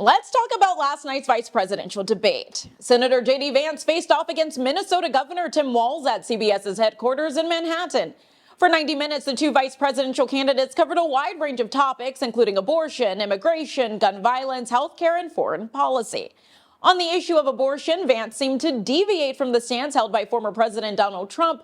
Let's talk about last night's vice presidential debate. Senator J.D. Vance faced off against Minnesota Governor Tim Walz at CBS's headquarters in Manhattan. For 90 minutes, the two vice presidential candidates covered a wide range of topics, including abortion, immigration, gun violence, healthcare, and foreign policy. On the issue of abortion, Vance seemed to deviate from the stance held by former President Donald Trump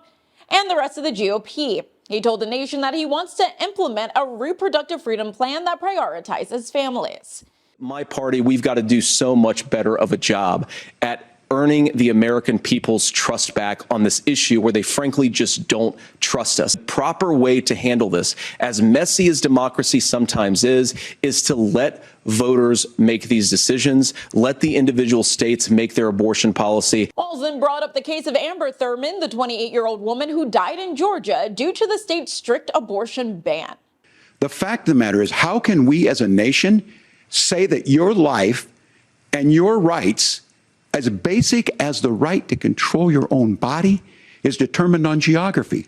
and the rest of the GOP. He told the nation that he wants to implement a reproductive freedom plan that prioritizes families. My party, we've got to do so much better of a job at earning the American people's trust back on this issue where they frankly just don't trust us. The proper way to handle this, as messy as democracy sometimes is to let voters make these decisions, let the individual states make their abortion policy. Walz then brought up the case of Amber Thurman, the 28-year-old woman who died in Georgia due to the state's strict abortion ban. The fact of the matter is, how can we as a nation say that your life and your rights, as basic as the right to control your own body, is determined on geography?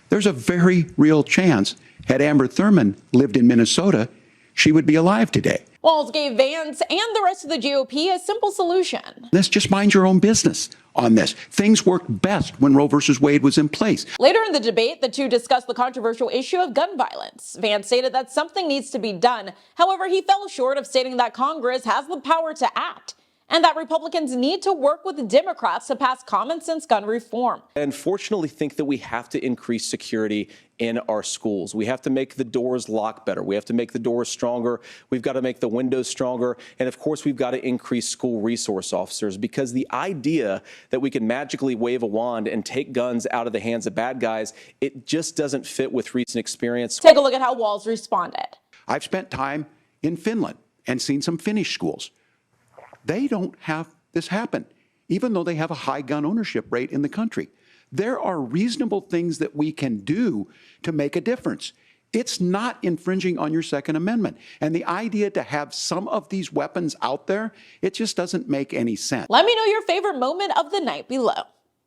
There's a very real chance, had Amber Thurman lived in Minnesota, she would be alive today. Walz gave Vance and the rest of the GOP a simple solution. Let's just mind your own business on this. Things worked best when Roe versus Wade was in place. Later in the debate, the two discussed the controversial issue of gun violence. Vance stated that something needs to be done. However, he fell short of stating that Congress has the power to act and that Republicans need to work with Democrats to pass common sense gun reform. I unfortunately think that we have to increase security in our schools. We have to make the doors lock better. We have to make the doors stronger. We've got to make the windows stronger. And of course, we've got to increase school resource officers, because the idea that we can magically wave a wand and take guns out of the hands of bad guys, it just doesn't fit with recent experience. Take a look at how Walz responded. I've spent time in Finland and seen some Finnish schools. They don't have this happen, even though they have a high gun ownership rate in the country. There are reasonable things that we can do to make a difference. It's not infringing on your Second Amendment. And the idea to have some of these weapons out there, it just doesn't make any sense. Let me know your favorite moment of the night below.